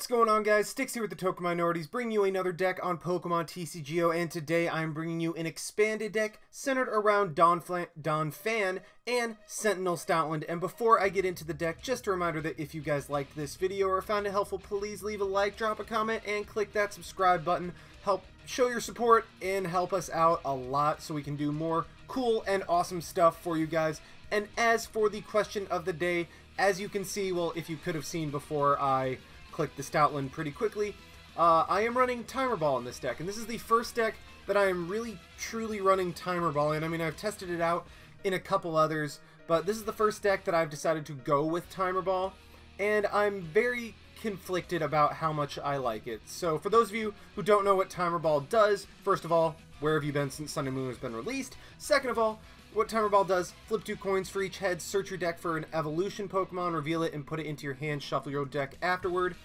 What's going on, guys? Sticks here with the Token Minorities, bringing you another deck on Pokemon TCGO, and today I'm bringing you an expanded deck centered around Donphan and Sentinel Stoutland. And before I get into the deck, just a reminder that if you guys liked this video or found it helpful, please leave a like, drop a comment, and click that subscribe button. Help show your support and help us out a lot so we can do more cool and awesome stuff for you guys. And as for the question of the day, as you can see, well, if you could have seen before I click the Stoutland pretty quickly, I am running Timer Ball in this deck, and this is the first deck that I am really truly running Timer Ball in. I mean, I've tested it out in a couple others, but this is the first deck that I've decided to go with Timer Ball, and I'm very conflicted about how much I like it. So for those of you who don't know what Timer Ball does, first of all, where have you been since Sun and Moon has been released? Second of all, what Timer Ball does, flip 2 coins for each head, search your deck for an evolution Pokemon, reveal it, and put it into your hand, shuffle your deck afterward.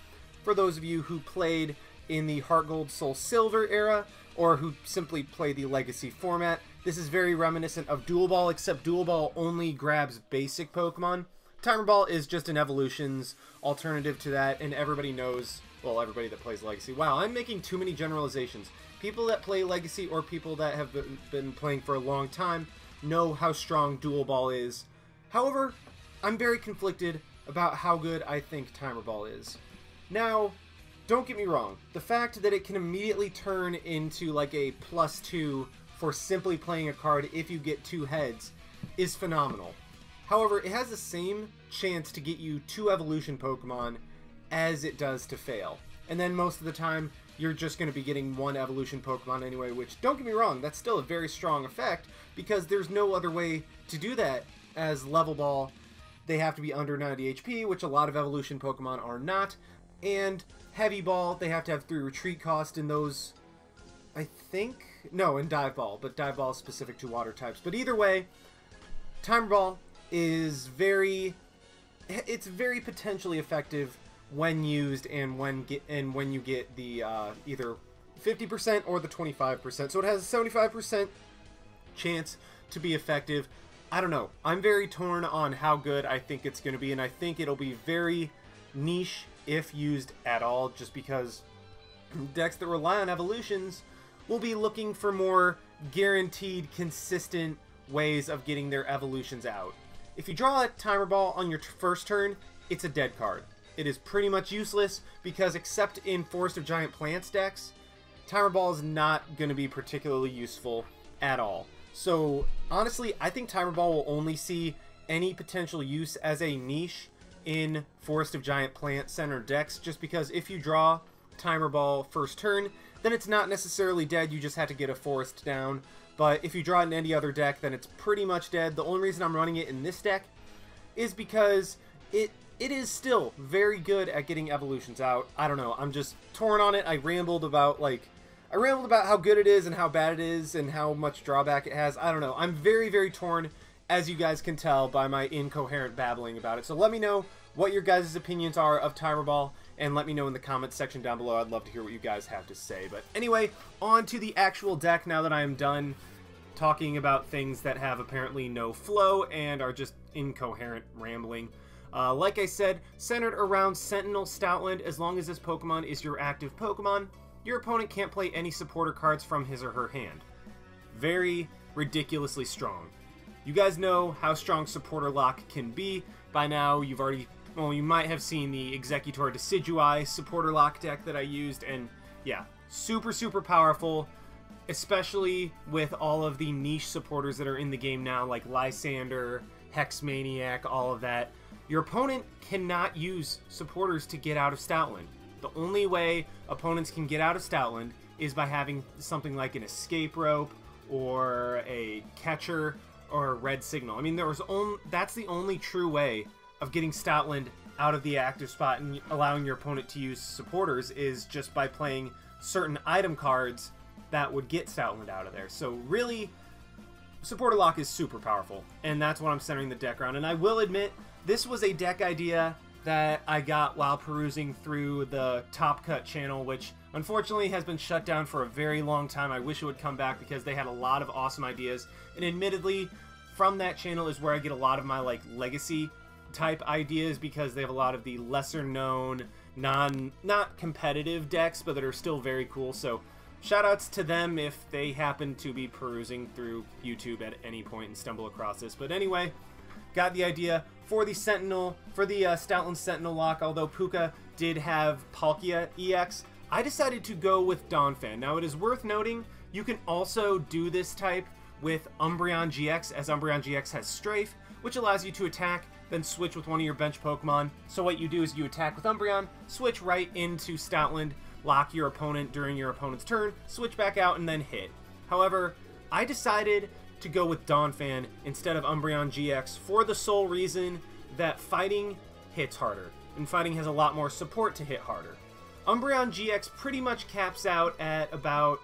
For those of you who played in the Heart Gold Soul Silver era, or who simply play the Legacy format, this is very reminiscent of Dual Ball, except Dual Ball only grabs basic Pokemon. Timer Ball is just an evolutions alternative to that, and everybody knows, well, everybody that plays Legacy. Wow, I'm making too many generalizations. People that play Legacy or people that have been playing for a long time know how strong Dual Ball is. However, I'm very conflicted about how good I think Timer Ball is. Now, don't get me wrong, the fact that it can immediately turn into like a +2 for simply playing a card if you get 2 heads is phenomenal. However, it has the same chance to get you 2 evolution Pokemon as it does to fail. And then most of the time, you're just going to be getting 1 evolution Pokemon anyway, which, don't get me wrong, that's still a very strong effect, because there's no other way to do that. As Level Ball, they have to be under 90 HP, which a lot of evolution Pokemon are not, and Heavy Ball, they have to have 3 retreat cost in those, I think? No, in Dive Ball, but Dive Ball is specific to water types. But either way, Timer Ball is it's very potentially effective when used and when you get the either 50% or the 25%. So it has a 75% chance to be effective. I don't know. I'm very torn on how good I think it's going to be, and I think it'll be very niche if used at all, just because decks that rely on evolutions will be looking for more guaranteed, consistent ways of getting their evolutions out. If you draw a Timer Ball on your first turn, it's a dead card. It is pretty much useless because, except in Forest of Giant Plants decks, Timer Ball is not going to be particularly useful at all. So honestly, I think Timer Ball will only see any potential use as a niche in Forest of Giant Plant Center decks, just because if you draw Timer Ball first turn, then it's not necessarily dead, you just have to get a forest down. But if you draw it in any other deck, then it's pretty much dead. The only reason I'm running it in this deck is because it is still very good at getting evolutions out. I don't know, I'm just torn on it. I rambled about how good it is and how bad it is and how much drawback it has. I don't know. I'm very, very torn, as you guys can tell by my incoherent babbling about it. So let me know what your guys' opinions are of Timer Ball, and let me know in the comments section down below. I'd love to hear what you guys have to say. But anyway, on to the actual deck now that I am done talking about things that have apparently no flow and are just incoherent rambling. Like I said, centered around Sentinel Stoutland. As long as this Pokemon is your active Pokemon, your opponent can't play any supporter cards from his or her hand. Very ridiculously strong. You guys know how strong supporter lock can be. By now, you might have seen the Executor Decidueye supporter lock deck that I used, and yeah, super, super powerful, especially with all of the niche supporters that are in the game now, like Lysandre, Hexmaniac, all of that. Your opponent cannot use supporters to get out of Stoutland. The only way opponents can get out of Stoutland is by having something like an escape rope or a catcher or a red signal. I mean, that's the only true way of getting Stoutland out of the active spot and allowing your opponent to use supporters, is just by playing certain item cards that would get Stoutland out of there. So really, supporter lock is super powerful, and that's what I'm centering the deck around. And I will admit, this was a deck idea that I got while perusing through the Top Cut channel, which unfortunately has been shut down for a very long time. I wish it would come back because they had a lot of awesome ideas, and admittedly, from that channel is where I get a lot of my like legacy type ideas, because they have a lot of the lesser known not competitive decks, but that are still very cool. So shoutouts to them if they happen to be perusing through YouTube at any point and stumble across this. But anyway, got the idea for the Stoutland Sentinel lock. Although Puka did have Palkia EX, I decided to go with Donphan. Now it is worth noting you can also do this type with Umbreon GX, as Umbreon GX has Strafe, which allows you to attack, then switch with one of your bench Pokemon. So what you do is you attack with Umbreon, switch right into Stoutland, lock your opponent during your opponent's turn, switch back out, and then hit. However, I decided to go with Donphan instead of Umbreon GX for the sole reason that Fighting hits harder, and Fighting has a lot more support to hit harder. Umbreon GX pretty much caps out at about,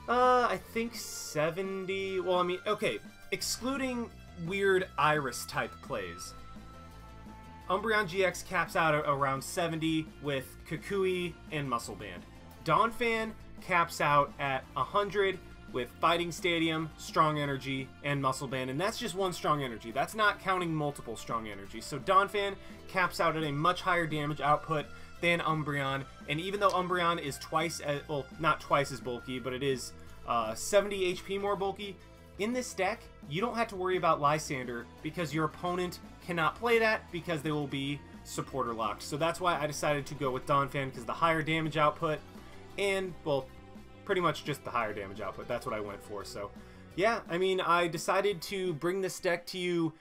I think 70, well, I mean, okay, excluding weird Iris type plays. Umbreon GX caps out at around 70 with Kukui and Muscle Band. Donphan caps out at 100 with Fighting Stadium, Strong Energy, and Muscle Band, and that's just one Strong Energy. That's not counting multiple Strong Energy. So Donphan caps out at a much higher damage output than Umbreon, and even though Umbreon is twice as, well, not twice as bulky, but it is 70 HP more bulky, in this deck, you don't have to worry about Lysandre because your opponent cannot play that because they will be supporter locked. So that's why I decided to go with Donphan, because the higher damage output and, well, pretty much just the higher damage output. That's what I went for. So yeah, I mean, I decided to bring this deck to you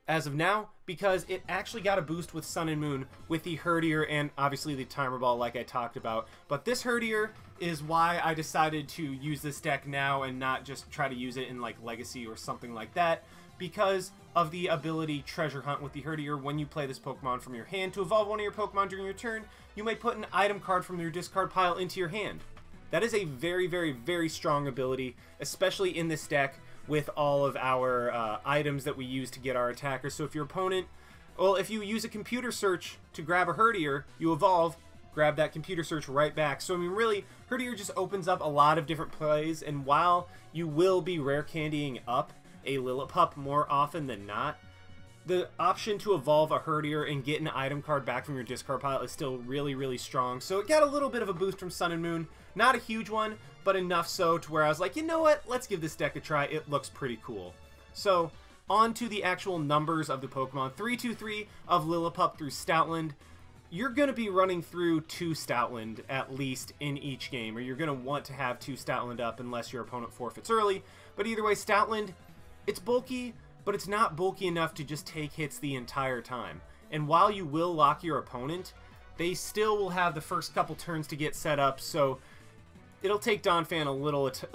as of now because it actually got a boost with Sun and Moon with the Herdier and obviously the Timer Ball like I talked about. But this Herdier is why I decided to use this deck now and not just try to use it in like Legacy or something like that, because of the ability Treasure Hunt with the Herdier. When you play this Pokemon from your hand to evolve one of your Pokemon during your turn, you may put an item card from your discard pile into your hand. That is a very, very, very strong ability, especially in this deck with all of our items that we use to get our attackers. So if your opponent, well, if you use a Computer Search to grab a Herdier, you evolve, grab that Computer Search right back. So I mean, really, Herdier just opens up a lot of different plays, and while you will be rare candying up a Lillipup more often than not, the option to evolve a Herdier and get an item card back from your discard pile is still really, really strong. So it got a little bit of a boost from Sun and Moon. Not a huge one, but enough so to where I was like, you know what? Let's give this deck a try. It looks pretty cool. So on to the actual numbers of the Pokemon. 323 of Lillipup through Stoutland. You're going to be running through 2 Stoutland at least in each game, or you're going to want to have 2 Stoutland up unless your opponent forfeits early. But either way, Stoutland, it's bulky, but it's not bulky enough to just take hits the entire time. And while you will lock your opponent, they still will have the first couple turns to get set up, so it'll take Donphan a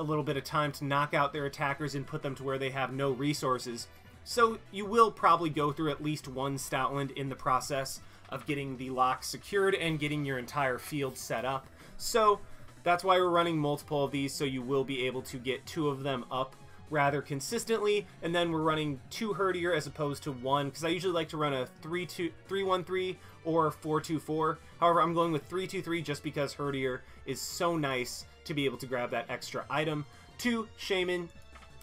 little bit of time to knock out their attackers and put them to where they have no resources. So you will probably go through at least 1 Stoutland in the process of getting the lock secured and getting your entire field set up. So that's why we're running multiple of these, so you will be able to get 2 of them up rather consistently. And then we're running 2 Herdier as opposed to 1, because I usually like to run a 3-1-3 or 4-2-4. However, I'm going with 3-2-3 just because Herdier is so nice to be able to grab that extra item. 2 Shaymin,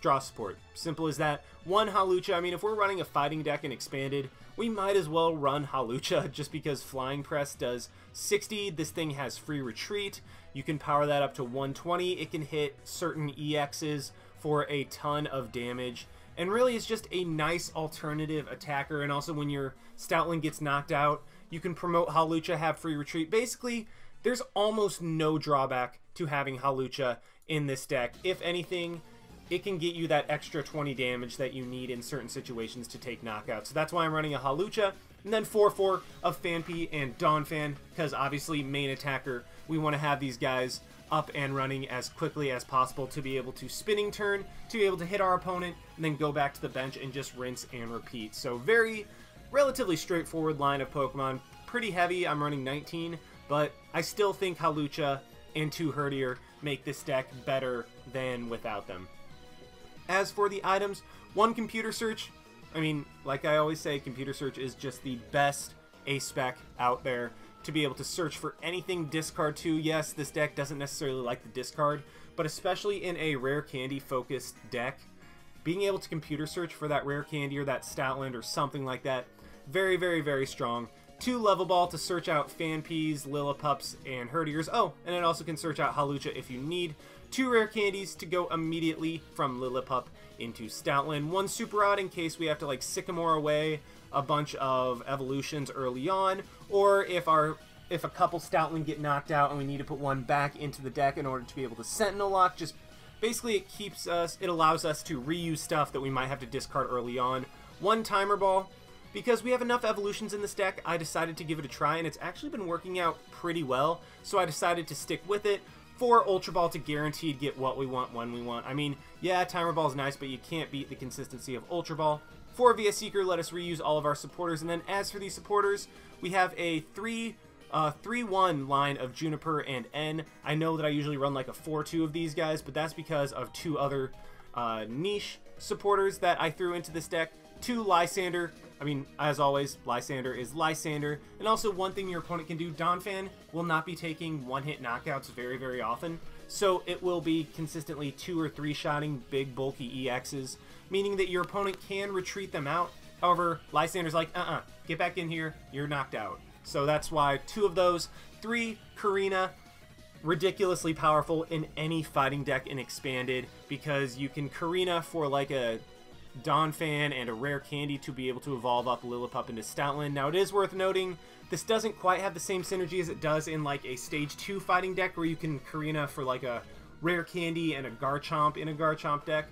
draw support. Simple as that. 1 Hawlucha. I mean, if we're running a fighting deck and expanded, we might as well run Hawlucha just because Flying Press does 60. This thing has free retreat. You can power that up to 120. It can hit certain EXs for a ton of damage. And really, it's just a nice alternative attacker. And also, when your Stoutland gets knocked out, you can promote Hawlucha, have free retreat. Basically, there's almost no drawback to having Hawlucha in this deck. If anything, it can get you that extra 20 damage that you need in certain situations to take knockouts. So that's why I'm running a Hawlucha. And then 4-4 of Phanpy and Donphan, because obviously main attacker, we want to have these guys up and running as quickly as possible to be able to spinning turn, to be able to hit our opponent, and then go back to the bench and just rinse and repeat. So very relatively straightforward line of Pokemon. Pretty heavy, I'm running 19, but I still think Hawlucha and 2 Herdier make this deck better than without them. As for the items, 1 Computer Search. I mean, like I always say, Computer Search is just the best A-spec out there to be able to search for anything discard 2. Yes, this deck doesn't necessarily like the discard, but especially in a rare candy focused deck, being able to Computer Search for that rare candy or that Stoutland or something like that, very, very, very strong. 2 Level Ball to search out Phanpys, Lillipups, and Herdiers. Oh, and it also can search out Hawlucha if you need. 2 rare candies to go immediately from Lillipup into Stoutland. 1 Super Rod in case we have to like Sycamore away a bunch of evolutions early on, or if a couple Stoutland get knocked out and we need to put one back into the deck in order to be able to Sentinel Lock. Just basically it allows us to reuse stuff that we might have to discard early on. 1 Timer Ball. Because we have enough evolutions in this deck, I decided to give it a try, and it's actually been working out pretty well, so I decided to stick with it. 4 Ultra Ball to guaranteed get what we want when we want. I mean, yeah, Timer Ball is nice, but you can't beat the consistency of Ultra Ball. 4 via Seeker let us reuse all of our supporters, and then as for these supporters, we have a 3-1 line of Juniper and N. I know that I usually run like a 4-2 of these guys, but that's because of 2 other niche supporters that I threw into this deck. 2 Lysandre. I mean, as always, Lysandre is Lysandre. And also, one thing your opponent can do, Donphan will not be taking one-hit knockouts very, very often. So it will be consistently 2 or 3-shotting big, bulky EXs, meaning that your opponent can retreat them out. However, Lysandre's like, get back in here, you're knocked out. So that's why 2 of those. 3 Korrina, ridiculously powerful in any fighting deck in Expanded, because you can Korrina for like a Donphan and a rare candy to be able to evolve up Lillipup into Stoutland. Now, it is worth noting, this doesn't quite have the same synergy as it does in like a Stage 2 fighting deck where you can Korrina for like a rare candy and a Garchomp in a Garchomp deck.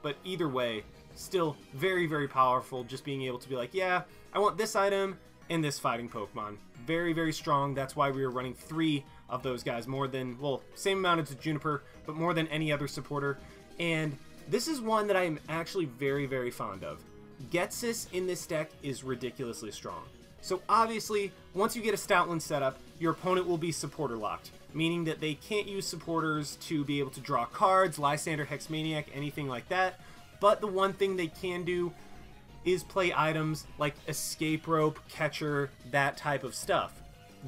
But either way, still very, very powerful, just being able to be like, yeah, I want this item and this fighting Pokemon. Very, very strong. That's why we were running 3 of those guys, more than, well, same amount as Juniper, but more than any other supporter. And this is one that I am actually very, very fond of. Ghetsis in this deck is ridiculously strong. So obviously, once you get a Stoutland setup, your opponent will be supporter locked, meaning that they can't use supporters to be able to draw cards, Lysandre, Hexmaniac, anything like that. But the one thing they can do is play items like Escape Rope, Catcher, that type of stuff.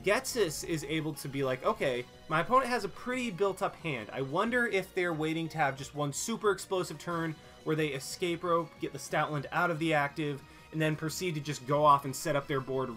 Ghetsis is able to be like, okay, my opponent has a pretty built-up hand. I wonder if they're waiting to have just one super explosive turn where they Escape Rope, get the Stoutland out of the active, and then proceed to just go off and set up their board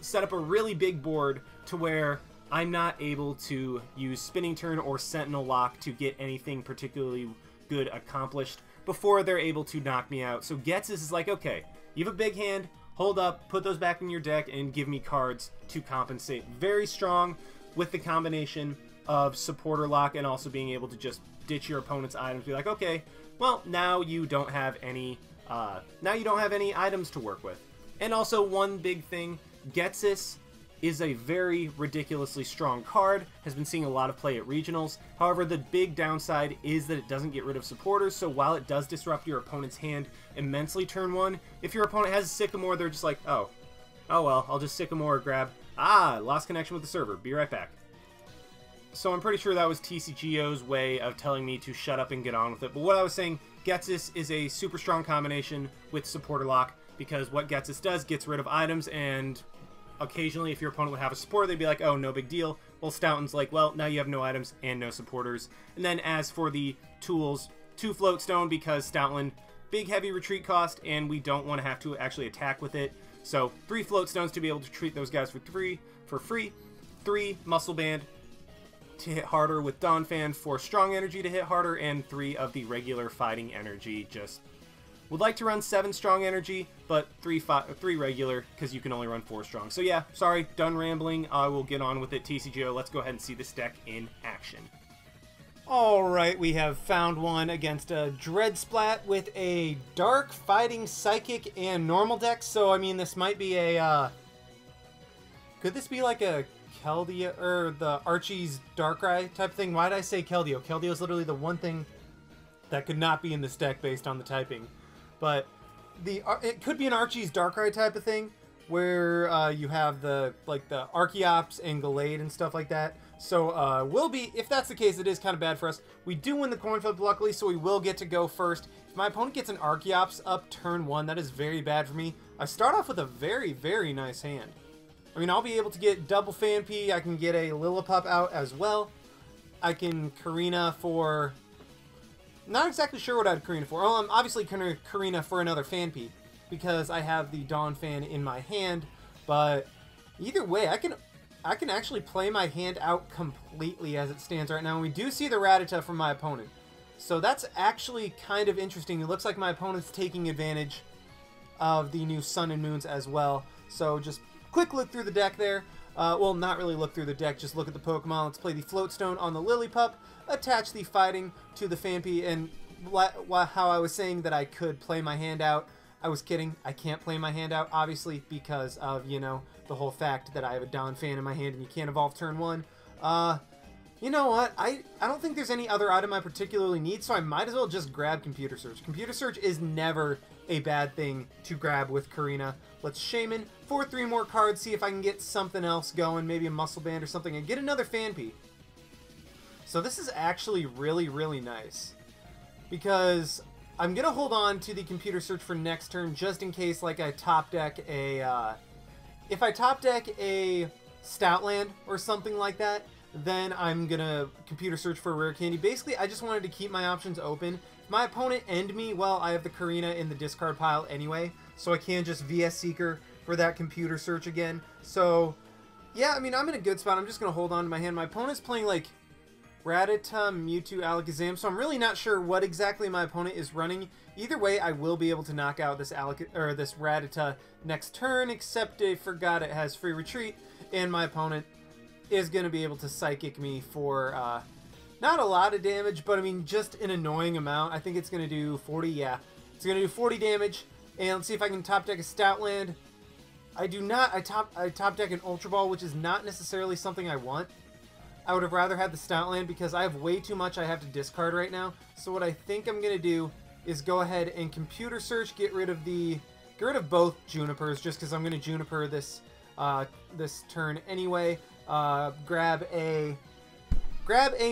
set up a really big board to where I'm not able to use Spinning Turn or Sentinel Lock to get anything particularly good accomplished before they're able to knock me out. So Ghetsis is like, okay, you have a big hand, hold up, put those back in your deck, and give me cards to compensate. Very strong with the combination of supporter lock and also being able to just ditch your opponent's items. Be like, okay, well, now you don't have any items to work with. And also, one big thing, Ghetsis is a very ridiculously strong card, has been seeing a lot of play at regionals. However, the big downside is that it doesn't get rid of supporters, so while it does disrupt your opponent's hand immensely turn 1, if your opponent has a Sycamore, they're just like, oh well, I'll just Sycamore or grab, lost connection with the server, be right back. So I'm pretty sure that was TCGO's way of telling me to shut up and get on with it. But what I was saying, Ghetsis is a super strong combination with supporter lock, because what Ghetsis does, gets rid of items, and occasionally if your opponent would have a supporter, they'd be like, oh, no big deal. Well, Stoutland's like, well, now you have no items and no supporters. And then as for the tools, 2 Float Stone, because Stoutland, big heavy retreat cost, and we don't want to have to actually attack with it. So 3 Float Stones to be able to treat those guys for free. 3 Muscle Band to hit harder with Donphan, 4 Strong Energy to hit harder, and 3 of the regular Fighting Energy. Just would like to run 7 Strong Energy, but 3 regular, because you can only run 4 Strong. So yeah, sorry, done rambling. I will get on with it. TCGO, let's go ahead and see this deck in action. Alright, we have found one against a Dreadsplat with a Dark, Fighting, Psychic, and Normal deck. So, I mean, this might be a, could this be like a Keldeo, or the Archie's Darkrai type thing? Why did I say Keldeo? Keldeo is literally the one thing that could not be in this deck based on the typing. But it could be an Archie's Darkrai type of thing, where you have the Archeops and Gallade and stuff like that. So will be, if that's the case, it is kind of bad for us. We do win the coin flip, luckily, so we will get to go first. If my opponent gets an Archeops up turn 1, that is very bad for me. I start off with a very, very nice hand. I mean, I'll be able to get double Phanpy. I can get a Lillipup out as well. I can Korrina for... Not exactly sure what I'd Korrina for. Oh, I'm obviously going to Korrina for another Phanpy, because I have the Donphan in my hand. But either way, I can actually play my hand out completely as it stands right now. And we do see the Rattata from my opponent. So that's actually kind of interesting. It looks like my opponent's taking advantage of the new Sun and Moons as well. So just quick look through the deck there. Well, not really look through the deck, just look at the Pokemon. Let's play the Float Stone on the Lillipup, attach the Fighting to the Phanpy, and how I was saying that I could play my hand out, I was kidding. I can't play my hand out, obviously, because of, you know, the whole fact that I have a Donphan in my hand and you can't evolve turn 1. You know what? I don't think there's any other item I particularly need, so I might as well just grab Computer Search. Computer Search is never a bad thing to grab with Korrina. Let's Shaymin for 3 more cards, see if I can get something else going, maybe a Muscle Band or something, and get another Phanpy. So this is actually really, really nice, because I'm going to hold on to the Computer Search for next turn, just in case, like, I top deck a, if I top deck a Stoutland or something like that, then I'm going to Computer Search for a rare candy. Basically, I just wanted to keep my options open. If my opponent end me, well, I have the Korrina in the discard pile anyway, so I can just VS Seeker for that Computer Search again. So, yeah, I mean, I'm in a good spot. I'm just going to hold on to my hand. My opponent's playing, like, Rattata, Mewtwo, Alakazam, so I'm really not sure what exactly my opponent is running. Either way, I will be able to knock out this this Rattata next turn, except I forgot it has free retreat, and my opponent is going to be able to Psychic me for not a lot of damage, but I mean just an annoying amount. I think it's going to do 40, yeah. It's going to do 40 damage, and let's see if I can top deck a Stoutland. I do not. I top deck an Ultra Ball, which is not necessarily something I want. I would have rather had the Stoutland because I have way too much I have to discard right now. So what I think I'm going to do is go ahead and Computer Search, get rid of both Junipers, just because I'm going to Juniper this this turn anyway. Grab a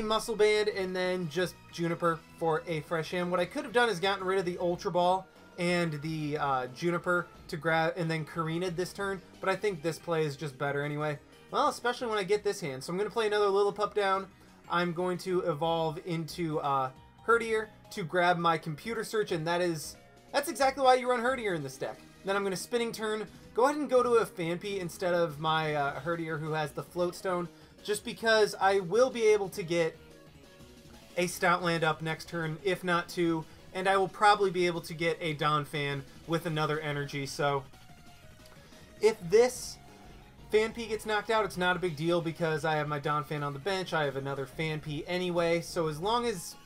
Muscle Band and then just Juniper for a fresh hand. What I could have done is gotten rid of the Ultra Ball and the Juniper to grab and then Korrina this turn, but I think this play is just better anyway. Well, especially when I get this hand. So I'm going to play another Lillipup down. I'm going to evolve into Herdier to grab my Computer Search, and that's exactly why you run Herdier in this deck. Then I'm going to Spinning Turn, go ahead and go to a Phanpy instead of my Herdier who has the Float Stone, just because I will be able to get a Stoutland up next turn, if not 2, and I will probably be able to get a Donphan with another energy. So if this Phanpy gets knocked out, it's not a big deal because I have my Donphan on the bench. I have another Phanpy anyway, so as long as,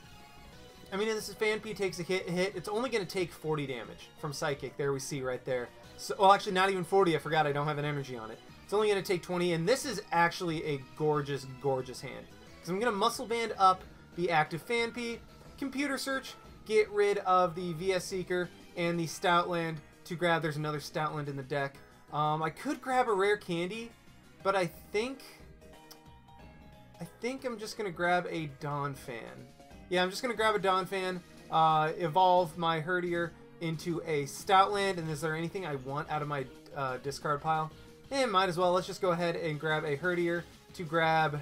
I mean, this is Phanpy takes a hit, it's only going to take 40 damage from Psychic. There we see right there. So, well, actually, not even 40. I forgot I don't have an energy on it. It's only going to take 20, and this is actually a gorgeous, gorgeous hand. Because I'm going to Muscle Band up the active Phanpy, Computer Search, get rid of the VS Seeker and the Stoutland to grab. There's another Stoutland in the deck. I could grab a rare candy, but I think I'm just going to grab a Donphan. Yeah, I'm just going to grab a Donphan, evolve my Herdier into a Stoutland, and is there anything I want out of my discard pile? And might as well. Let's just go ahead and grab a Herdier to grab...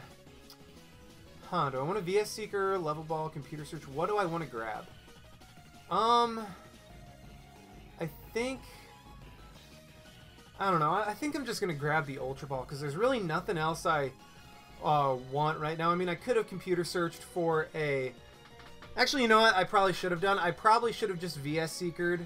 do I want a VS Seeker, Level Ball, Computer Search? What do I want to grab? I think... I don't know. I think I'm just going to grab the Ultra Ball because there's really nothing else I want right now. I mean, I could have Computer Searched for a... Actually, you know what? I probably should have done. I probably should have just VS Seekered.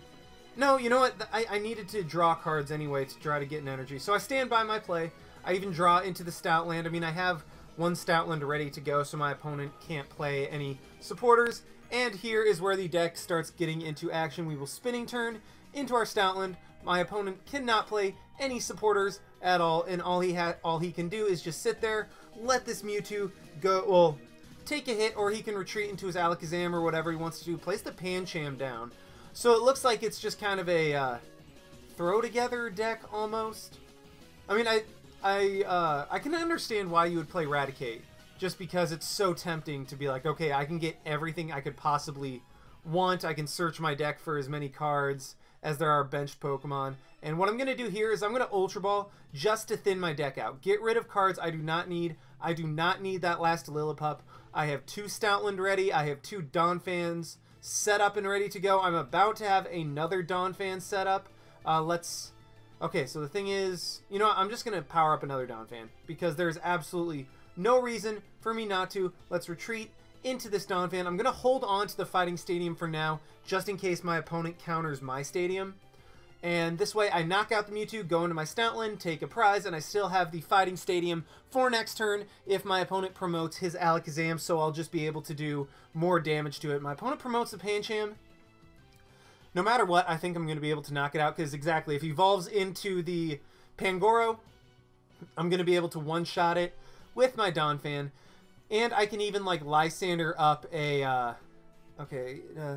No, you know what? I needed to draw cards anyway to try to get an energy. So I stand by my play. I even draw into the Stoutland. I mean, I have one Stoutland ready to go, so my opponent can't play any supporters. And here is where the deck starts getting into action. We will Spinning Turn into our Stoutland. My opponent cannot play any supporters at all, and all he can do is just sit there, let this Mewtwo go, well, take a hit, or he can retreat into his Alakazam or whatever he wants to do. Place the Pancham down. So it looks like it's just kind of a throw-together deck, almost. I mean, I can understand why you would play Raticate, just because it's so tempting to be like, okay, I can get everything I could possibly want. I can search my deck for as many cards as there are benched Pokemon. And what I'm going to do here is I'm going to Ultra Ball just to thin my deck out. Get rid of cards I do not need. I do not need that last Lillipup. I have 2 Stoutland ready. I have 2 Donphans set up and ready to go. I'm about to have another Donphan set up. Let's Okay, so the thing is, you know what, I'm just going to power up another Donphan because there's absolutely no reason for me not to. Let's retreat into this Donphan. I'm going to hold on to the Fighting Stadium for now, just in case my opponent counters my Stadium. And this way I knock out the Mewtwo, go into my Stoutland, take a prize, and I still have the Fighting Stadium for next turn if my opponent promotes his Alakazam, so I'll just be able to do more damage to it. My opponent promotes the Pancham. No matter what, I think I'm going to be able to knock it out, because exactly, if he evolves into the Pangoro, I'm going to be able to one-shot it with my Donphan. And I can even, like, Lysandre up a,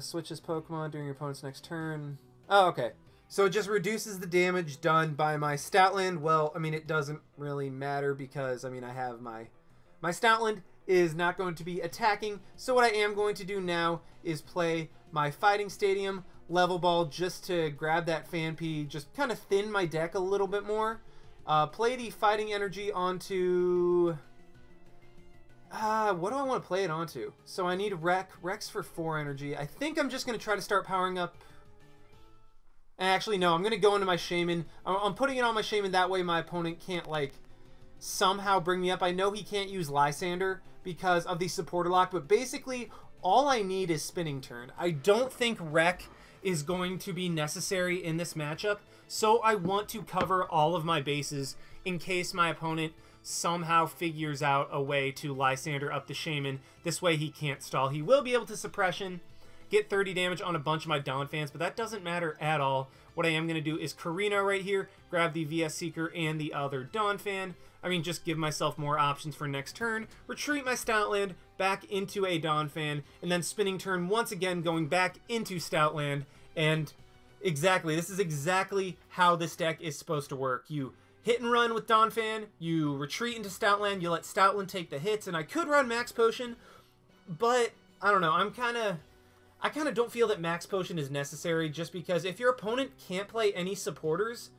switch this Pokemon during your opponent's next turn. Oh, okay. So it just reduces the damage done by my Stoutland. Well, I mean, it doesn't really matter because, I mean, I have my Stoutland is not going to be attacking. So what I am going to do now is play my Fighting Stadium Level Ball just to grab that Phanpy, just kind of thin my deck a little bit more. Play the Fighting Energy onto... what do I want to play it onto? So I need Rex for 4 energy. I think I'm just going to try to start powering up... Actually, no, I'm going to go into my Shaymin. I'm putting it on my Shaymin, that way my opponent can't, like, somehow bring me up. I know he can't use Lysandre because of the supporter lock, but basically, all I need is Spinning Turn. I don't think Wreck is going to be necessary in this matchup, so I want to cover all of my bases in case my opponent somehow figures out a way to Lysandre up the Shaymin. This way he can't stall. He will be able to Suppression, get 30 damage on a bunch of my Donphans, but that doesn't matter at all. What I am going to do is Korrina right here, grab the VS Seeker and the other Donphan. I mean, just give myself more options for next turn, retreat my Stoutland back into a Donphan, and then Spinning Turn once again going back into Stoutland. And exactly, this is exactly how this deck is supposed to work. You hit and run with Donphan, you retreat into Stoutland, you let Stoutland take the hits, and I could run Max Potion, but I don't know, I kind of don't feel that Max Potion is necessary, just because if your opponent can't play any supporters,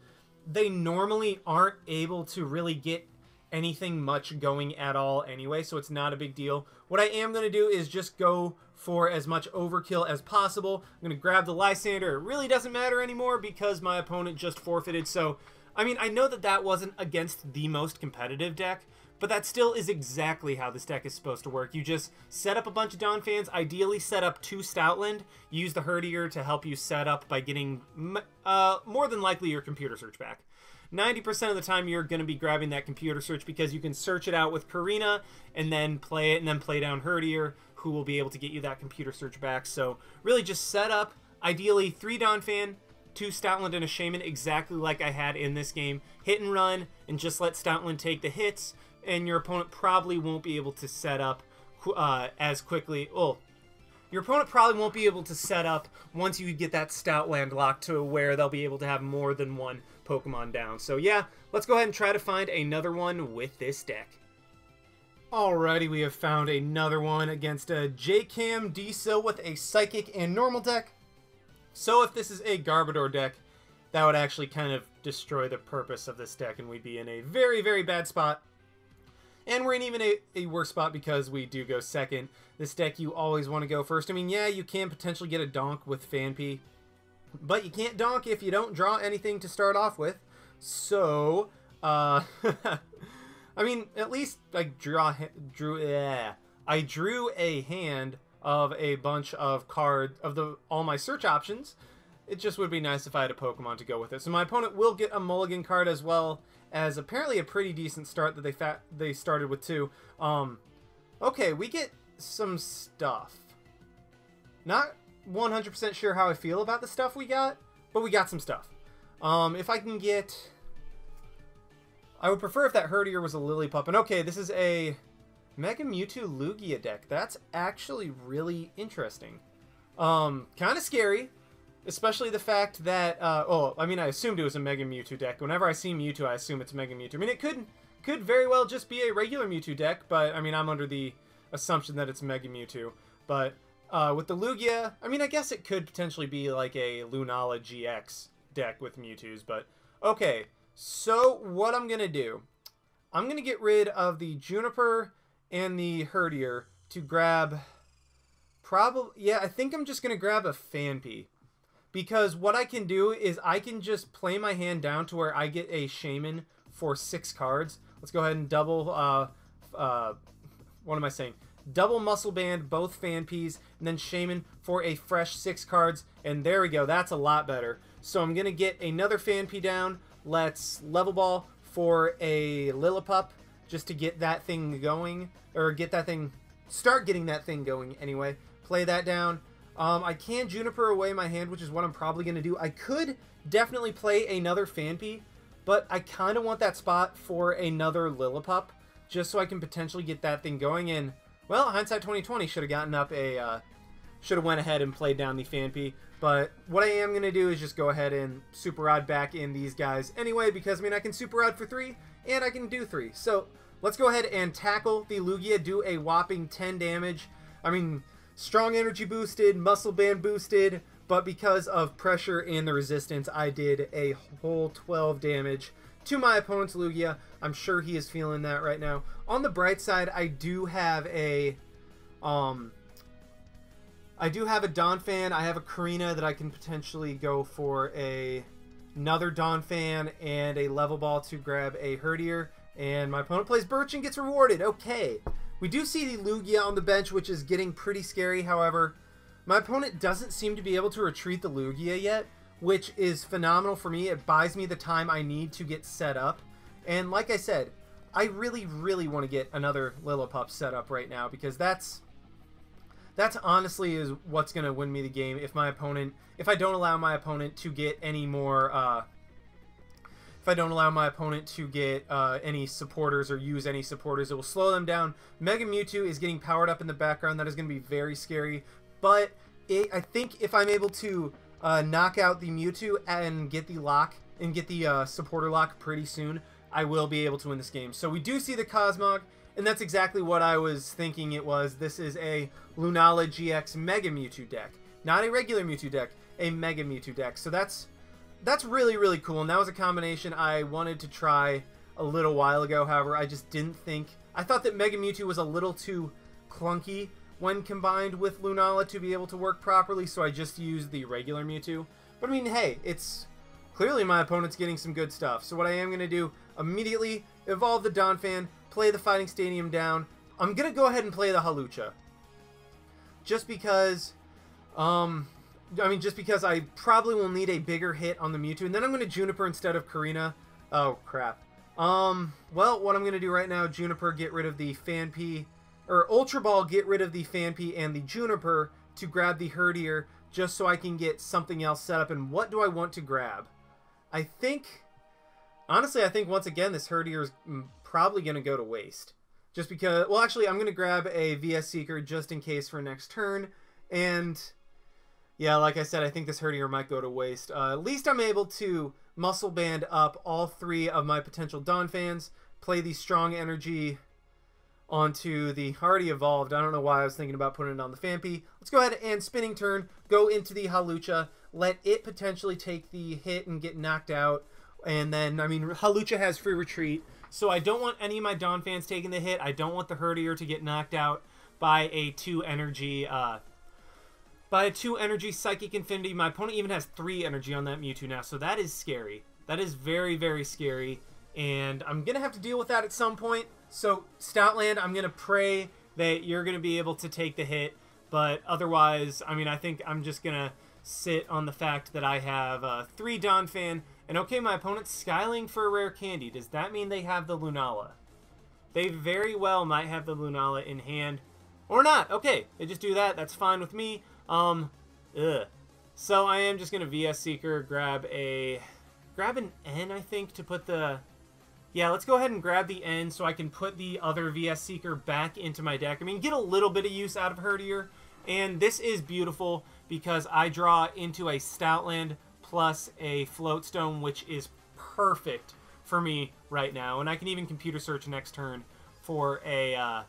they normally aren't able to really get anything much going at all anyway, so it's not a big deal. What I am going to do is just go for as much overkill as possible. I'm going to grab the Lysandre. It really doesn't matter anymore because my opponent just forfeited, so I mean, I know that that wasn't against the most competitive deck, but that still is exactly how this deck is supposed to work. You just set up a bunch of Donphans, ideally set up 2 Stoutland, use the Herdier to help you set up by getting more than likely your Computer Search back. 90% of the time you're going to be grabbing that Computer Search because you can search it out with Korrina and then play it and then play down Herdier, who will be able to get you that Computer Search back. So really just set up, ideally 3 Donphan, 2 Stoutland and a Shaymin, exactly like I had in this game. Hit and run and just let Stoutland take the hits, and your opponent probably won't be able to set up as quickly. Oh, your opponent probably won't be able to set up once you get that Stoutland lock to where they'll be able to have more than one Pokemon down. So yeah, let's go ahead and try to find another one with this deck. Alrighty, we have found another one against a J-Cam D-Sil with a Psychic and Normal deck. So if this is a Garbodor deck, that would actually kind of destroy the purpose of this deck, and we'd be in a very, very bad spot. And we're in even a worse spot because we do go second. This deck, you always want to go first. I mean, yeah, you can potentially get a donk with Phanpy, but you can't donk if you don't draw anything to start off with. So, I mean, at least I drew a hand of a bunch of cards of all my search options. It just would be nice if I had a Pokemon to go with it. So my opponent will get a mulligan card as well as apparently a pretty decent start that they started with too. Okay, we get some stuff. Not 100% sure how I feel about the stuff we got, but we got some stuff. If I can get... I would prefer if that Herdier was a Lillipup. And okay, this is a Mega Mewtwo Lugia deck. That's actually really interesting. Kind of scary. Especially the fact that, oh, I mean, I assumed it was a Mega Mewtwo deck. Whenever I see Mewtwo, I assume it's Mega Mewtwo. I mean, it could very well just be a regular Mewtwo deck, but, I mean, I'm under the assumption that it's Mega Mewtwo. But, with the Lugia, I mean, I guess it could potentially be like a Lunala GX deck with Mewtwo's, but, okay. So, what I'm gonna do, I'm gonna get rid of the Juniper and the Herdier to grab, yeah, I think I'm just gonna grab a Phanpy. because what I can do is I can just play my hand down to where I get a Shaymin for 6 cards. Let's go ahead and double, what am I saying? Double Muscle Band, both Phanpys, and then Shaymin for a fresh 6 cards, and there we go. That's a lot better. So I'm going to get another Phanpy down. Let's Level Ball for a Lillipup, just to get that thing going, or start getting that thing going anyway. Play that down. I can Juniper away my hand, which is what I'm probably going to do. I could definitely play another Phanpy, but I kind of want that spot for another Lillipup, just so I can potentially get that thing going. And, well, hindsight 2020, should have gotten up a, should have went ahead and played down the Phanpy. But what I am going to do is just go ahead and Super Rod back in these guys anyway, because, I mean, I can Super Rod for 3, and I can do 3. So, let's go ahead and tackle the Lugia, do a whopping 10 damage. I mean, Strong Energy boosted, Muscle Band boosted, but because of pressure and the resistance, I did a whole 12 damage to my opponent's Lugia. I'm sure he is feeling that right now. On the bright side, I do have a Donphan. I have a Korrina that I can potentially go for another Donphan and a Level Ball to grab a Herdier. And my opponent plays Birch and gets rewarded. Okay. We do see the Lugia on the bench, which is getting pretty scary. However, my opponent doesn't seem to be able to retreat the Lugia yet, which is phenomenal for me. It buys me the time I need to get set up. And like I said, I really, really want to get another Lillipup set up right now, because that's honestly is what's going to win me the game. If I don't allow my opponent to get any more, any supporters or use any supporters, it will slow them down. Mega Mewtwo is getting powered up in the background. That is going to be very scary. But I think if I'm able to knock out the Mewtwo and get the lock and get the supporter lock pretty soon, I will be able to win this game. So we do see the Cosmog, and that's exactly what I was thinking it was. This is a Lunala GX Mega Mewtwo deck. Not a regular Mewtwo deck, a Mega Mewtwo deck. So that's really, really cool, and that was a combination I wanted to try a little while ago. However, I just didn't think... I thought that Mega Mewtwo was a little too clunky when combined with Lunala to be able to work properly, so I just used the regular Mewtwo. But I mean, hey, it's... Clearly my opponent's getting some good stuff. So what I am going to do, immediately evolve the Donphan, play the Fighting Stadium down. I'm going to go ahead and play the Hawlucha. Just because... just because I probably will need a bigger hit on the Mewtwo. And then I'm going to Juniper instead of Korrina. Oh, crap. Well, what I'm going to do right now, Juniper, get rid of the Phanpy. Or Ultra Ball, get rid of the Phanpy and the Juniper to grab the Herdier, just so I can get something else set up. And what do I want to grab? I think... Honestly, I think once again, this Herdier is probably going to go to waste. Just because... Well, actually, I'm going to grab a VS Seeker just in case for next turn. And... yeah, like I said, I think this Herdier might go to waste. At least I'm able to Muscle Band up all 3 of my potential Donphans, play the Strong Energy onto the already evolved. I don't know why I was thinking about putting it on the Phanpy. Let's go ahead and spinning turn, go into the Hawlucha, let it potentially take the hit and get knocked out. And then, I mean, Hawlucha has free retreat, so I don't want any of my Donphans taking the hit. I don't want the Herdier to get knocked out by a 2 energy... by a 2 energy Psychic Infinity. My opponent even has 3 energy on that Mewtwo now, so that is scary. That is very, very scary, and I'm going to have to deal with that at some point. So, Stoutland, I'm going to pray that you're going to be able to take the hit, but otherwise, I mean, I think I'm just going to sit on the fact that I have 3 Donphan, and okay, my opponent's skyling for a rare candy. Does that mean they have the Lunala? They very well might have the Lunala in hand, or not. Okay, they just do that. That's fine with me. So I am just gonna VS Seeker, grab an N, I think, to put the... Yeah, let's go ahead and grab the N so I can put the other VS Seeker back into my deck. I mean, get a little bit of use out of Herdier. And this is beautiful because I draw into a Stoutland plus a Float Stone, which is perfect for me right now. And I can even Computer Search next turn for a...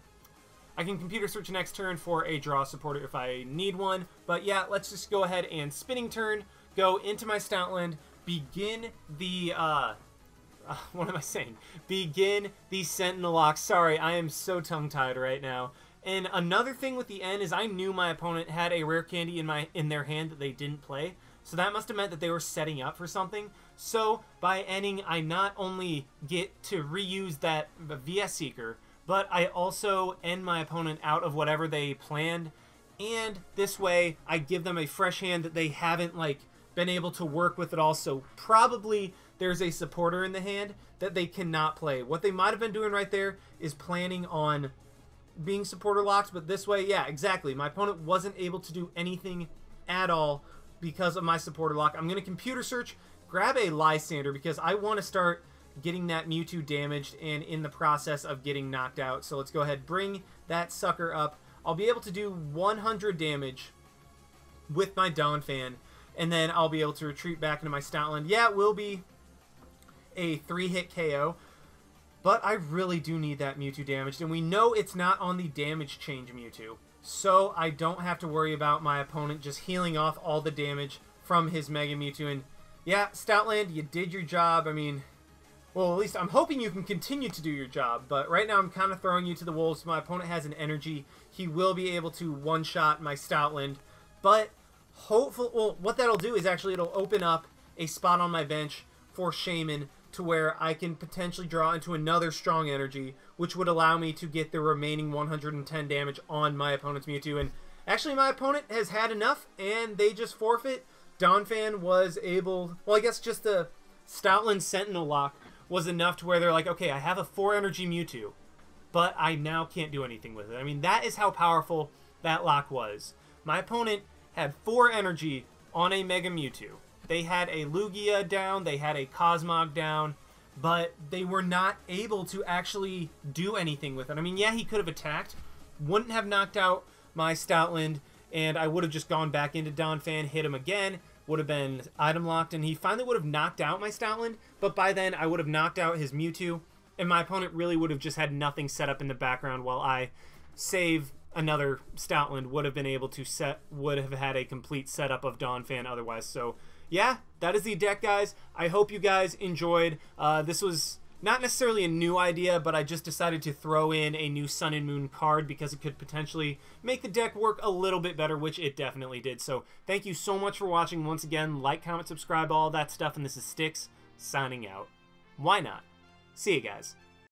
I can Computer Search next turn for a draw supporter if I need one. But yeah, let's just go ahead and spinning turn, go into my Stoutland, begin the, what am I saying? Begin the Sentinel Lock. Sorry, I am so tongue-tied right now. And another thing with the N is I knew my opponent had a rare candy in their hand that they didn't play. So that must have meant that they were setting up for something. So by ending, I not only get to reuse that VS Seeker, but I also end my opponent out of whatever they planned. And this way, I give them a fresh hand that they haven't, like, been able to work with at all. So probably there's a supporter in the hand that they cannot play. What they might have been doing right there is planning on being supporter locked, but this way, yeah, exactly. My opponent wasn't able to do anything at all because of my supporter lock. I'm going to computer search, grab a Lysandre because I want to start getting that Mewtwo damaged and in the process of getting knocked out. So let's go ahead, bring that sucker up. I'll be able to do 100 damage with my Donphan, and then I'll be able to retreat back into my Stoutland. Yeah, it will be a 3-hit KO, but I really do need that Mewtwo damaged, and we know it's not on the damage change Mewtwo, so I don't have to worry about my opponent just healing off all the damage from his Mega Mewtwo. And yeah, Stoutland, you did your job. I mean, well, at least I'm hoping you can continue to do your job, but right now I'm kind of throwing you to the wolves. My opponent has an energy. He will be able to one-shot my Stoutland, but hopefully, well, what that'll do is actually it'll open up a spot on my bench for Shaymin to where I can potentially draw into another Strong Energy, which would allow me to get the remaining 110 damage on my opponent's Mewtwo. And actually, my opponent has had enough, and they just forfeit. Donphan was able, well, I guess just the Stoutland Sentinel lock was enough to where they're like, okay, I have a 4-energy Mewtwo, but I now can't do anything with it. I mean, that is how powerful that lock was. My opponent had 4 energy on a Mega Mewtwo. They had a Lugia down, they had a Cosmog down, but they were not able to actually do anything with it. I mean, yeah, he could have attacked, wouldn't have knocked out my Stoutland, and I would have just gone back into Donphan, hit him again, would have been item locked, and he finally would have knocked out my Stoutland, but by then I would have knocked out his Mewtwo, and my opponent really would have just had nothing set up in the background while I save another Stoutland, would have been able to would have had a complete setup of Donphan otherwise. So yeah, that is the deck, guys. I hope you guys enjoyed. This was not necessarily a new idea, but I just decided to throw in a new Sun and Moon card because it could potentially make the deck work a little bit better, which it definitely did. So thank you so much for watching. Once again, like, comment, subscribe, all that stuff, and this is Styx signing out. Why not? See you guys.